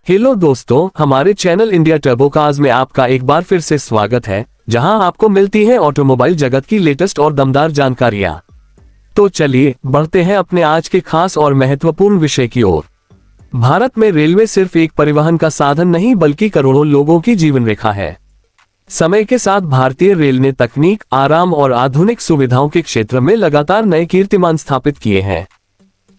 Hello दोस्तों, हमारे channel India टर्बोकार्स में आपका एक बार फिर से स्वागत है, जहां आपको मिलती है ऑटोमोबाइल जगत की लेटेस्ट और दमदार जानकारियां। तो चलिए बढ़ते हैं अपने आज के खास और महत्वपूर्ण विषय की ओर। भारत में रेलवे सिर्फ एक परिवहन का साधन नहीं बल्कि करोड़ों लोगों की जीवन रेखा है। समय के साथ भारतीय रेल ने तकनीक, आराम और आधुनिक सुविधाओं के क्षेत्र में लगातार नए कीर्तिमान स्थापित किए हैं।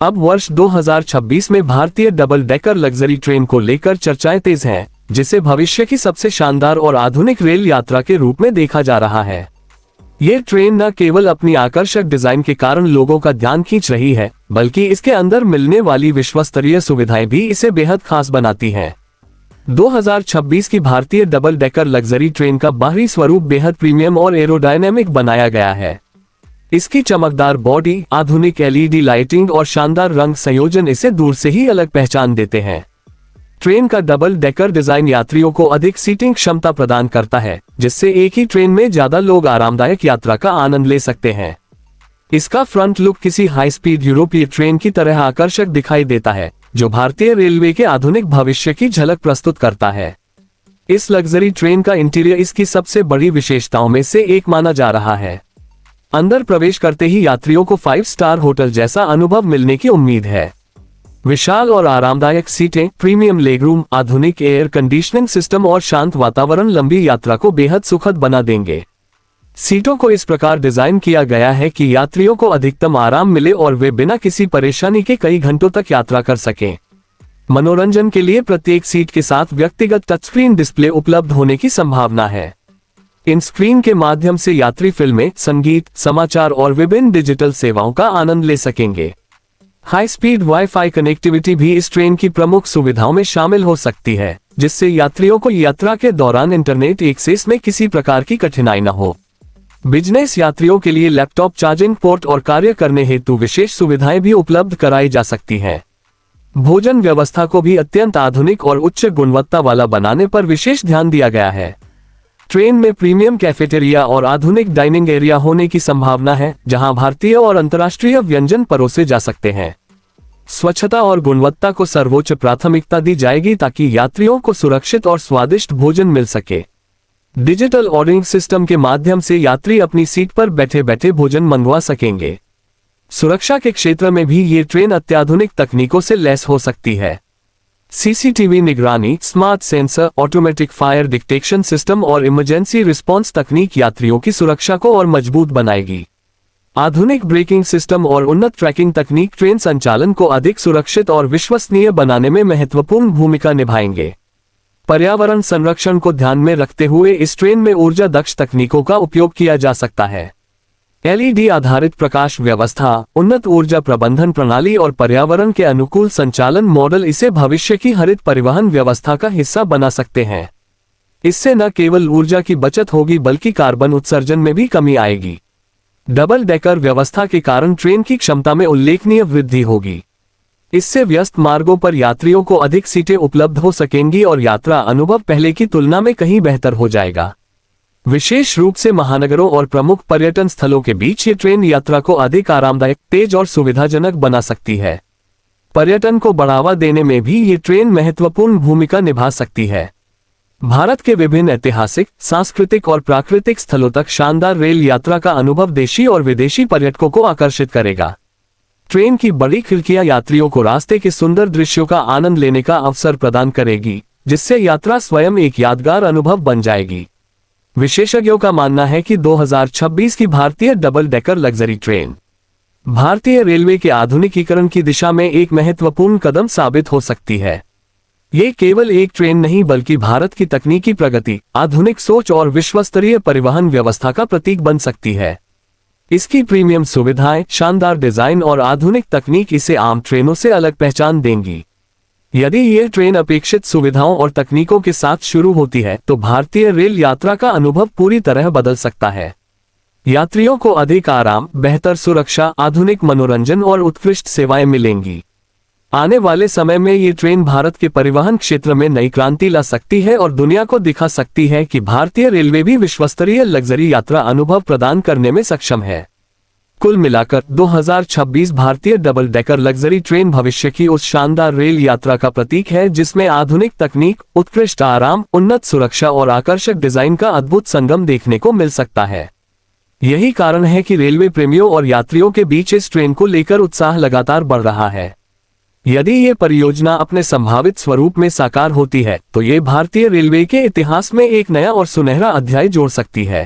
अब वर्ष 2026 में भारतीय डबल डेकर लग्जरी ट्रेन को लेकर चर्चाएं तेज हैं, जिसे भविष्य की सबसे शानदार और आधुनिक रेल यात्रा के रूप में देखा जा रहा है। ये ट्रेन न केवल अपनी आकर्षक डिजाइन के कारण लोगों का ध्यान खींच रही है, बल्कि इसके अंदर मिलने वाली विश्वस्तरीय सुविधाएं भी इसे बेहद खास बनाती हैं। 2026 की भारतीय डबल डेकर लग्जरी ट्रेन का बाहरी स्वरूप बेहद प्रीमियम और एरोडायनेमिक बनाया गया है। इसकी चमकदार बॉडी, आधुनिक एलईडी लाइटिंग और शानदार रंग संयोजन इसे दूर से ही अलग पहचान देते हैं। ट्रेन का डबल डेकर डिजाइन यात्रियों को अधिक सीटिंग क्षमता प्रदान करता है, जिससे एक ही ट्रेन में ज्यादा लोग आरामदायक यात्रा का आनंद ले सकते हैं। इसका फ्रंट लुक किसी हाई स्पीड यूरोपीय ट्रेन की तरह आकर्षक दिखाई देता है, जो भारतीय रेलवे के आधुनिक भविष्य की झलक प्रस्तुत करता है। इस लग्जरी ट्रेन का इंटीरियर इसकी सबसे बड़ी विशेषताओं में से एक माना जा रहा है। अंदर प्रवेश करते ही यात्रियों को 5 स्टार होटल जैसा अनुभव मिलने की उम्मीद है। विशाल और आरामदायक सीटें, प्रीमियम लेगरूम, आधुनिक एयर कंडीशनिंग सिस्टम और शांत वातावरण लंबी यात्रा को बेहद सुखद बना देंगे। सीटों को इस प्रकार डिजाइन किया गया है कि यात्रियों को अधिकतम आराम मिले और वे बिना किसी परेशानी के कई घंटों तक यात्रा कर सकें। मनोरंजन के लिए प्रत्येक सीट के साथ व्यक्तिगत टचस्क्रीन डिस्प्ले उपलब्ध होने की संभावना है। इन स्क्रीन के माध्यम से यात्री फिल्में, संगीत, समाचार और विभिन्न डिजिटल सेवाओं का आनंद ले सकेंगे। हाई स्पीड वाईफाई कनेक्टिविटी भी इस ट्रेन की प्रमुख सुविधाओं में शामिल हो सकती है, जिससे यात्रियों को यात्रा के दौरान इंटरनेट एक्सेस में किसी प्रकार की कठिनाई न हो। बिजनेस यात्रियों के लिए लैपटॉप चार्जिंग पोर्ट और कार्य करने हेतु विशेष सुविधाएं भी उपलब्ध कराई जा सकती हैं। भोजन व्यवस्था को भी अत्यंत आधुनिक और उच्च गुणवत्ता वाला बनाने पर विशेष ध्यान दिया गया है। ट्रेन में प्रीमियम कैफेटेरिया और आधुनिक डाइनिंग एरिया होने की संभावना है, जहां भारतीय और अंतर्राष्ट्रीय व्यंजन परोसे जा सकते हैं। स्वच्छता और गुणवत्ता को सर्वोच्च प्राथमिकता दी जाएगी ताकि यात्रियों को सुरक्षित और स्वादिष्ट भोजन मिल सके। डिजिटल ऑर्डरिंग सिस्टम के माध्यम से यात्री अपनी सीट पर बैठे बैठे भोजन मंगवा सकेंगे। सुरक्षा के क्षेत्र में भी ये ट्रेन अत्याधुनिक तकनीकों से लैस हो सकती है। सीसीटीवी निगरानी, smart sensor, automatic fire detection system और इमरजेंसी रिस्पांस तकनीक यात्रियों की सुरक्षा को और मजबूत बनाएगी। आधुनिक ब्रेकिंग सिस्टम और उन्नत ट्रैकिंग तकनीक ट्रेन संचालन को अधिक सुरक्षित और विश्वसनीय बनाने में महत्वपूर्ण भूमिका निभाएंगे। पर्यावरण संरक्षण को ध्यान में रखते हुए इस ट्रेन में ऊर्जा दक्ष तकनीकों का उपयोग किया जा सकता है। एलईडी आधारित प्रकाश व्यवस्था, उन्नत ऊर्जा प्रबंधन प्रणाली और पर्यावरण के अनुकूल संचालन मॉडल इसे भविष्य की हरित परिवहन व्यवस्था का हिस्सा बना सकते हैं। इससे न केवल ऊर्जा की बचत होगी बल्कि कार्बन उत्सर्जन में भी कमी आएगी। डबल डेकर व्यवस्था के कारण ट्रेन की क्षमता में उल्लेखनीय वृद्धि होगी। इससे व्यस्त मार्गों पर यात्रियों को अधिक सीटें उपलब्ध हो सकेंगी और यात्रा अनुभव पहले की तुलना में कहीं बेहतर हो जाएगा। विशेष रूप से महानगरों और प्रमुख पर्यटन स्थलों के बीच ये ट्रेन यात्रा को अधिक आरामदायक, तेज और सुविधाजनक बना सकती है। पर्यटन को बढ़ावा देने में भी ये ट्रेन महत्वपूर्ण भूमिका निभा सकती है। भारत के विभिन्न ऐतिहासिक, सांस्कृतिक और प्राकृतिक स्थलों तक शानदार रेल यात्रा का अनुभव देशी और विदेशी पर्यटकों को आकर्षित करेगा। ट्रेन की बड़ी खिड़कियां यात्रियों को रास्ते के सुंदर दृश्यों का आनंद लेने का अवसर प्रदान करेगी, जिससे यात्रा स्वयं एक यादगार अनुभव बन जाएगी। विशेषज्ञों का मानना है कि 2026 की भारतीय डबल डेकर लग्जरी ट्रेन भारतीय रेलवे के आधुनिकीकरण की दिशा में एक महत्वपूर्ण कदम साबित हो सकती है। ये केवल एक ट्रेन नहीं बल्कि भारत की तकनीकी प्रगति, आधुनिक सोच और विश्वस्तरीय परिवहन व्यवस्था का प्रतीक बन सकती है। इसकी प्रीमियम सुविधाएं, शानदार डिजाइन और आधुनिक तकनीक इसे आम ट्रेनों से अलग पहचान देंगी। यदि यह ट्रेन अपेक्षित सुविधाओं और तकनीकों के साथ शुरू होती है तो भारतीय रेल यात्रा का अनुभव पूरी तरह बदल सकता है। यात्रियों को अधिक आराम, बेहतर सुरक्षा, आधुनिक मनोरंजन और उत्कृष्ट सेवाएं मिलेंगी। आने वाले समय में ये ट्रेन भारत के परिवहन क्षेत्र में नई क्रांति ला सकती है और दुनिया को दिखा सकती है कि भारतीय रेलवे भी विश्वस्तरीय लग्जरी यात्रा अनुभव प्रदान करने में सक्षम है। कुल मिलाकर 2026 भारतीय डबल डेकर लग्जरी ट्रेन भविष्य की उस शानदार रेल यात्रा का प्रतीक है जिसमें आधुनिक तकनीक, उत्कृष्ट आराम, उन्नत सुरक्षा और आकर्षक डिजाइन का अद्भुत संगम देखने को मिल सकता है। यही कारण है कि रेलवे प्रेमियों और यात्रियों के बीच इस ट्रेन को लेकर उत्साह लगातार बढ़ रहा है। यदि ये परियोजना अपने संभावित स्वरूप में साकार होती है तो ये भारतीय रेलवे के इतिहास में एक नया और सुनहरा अध्याय जोड़ सकती है।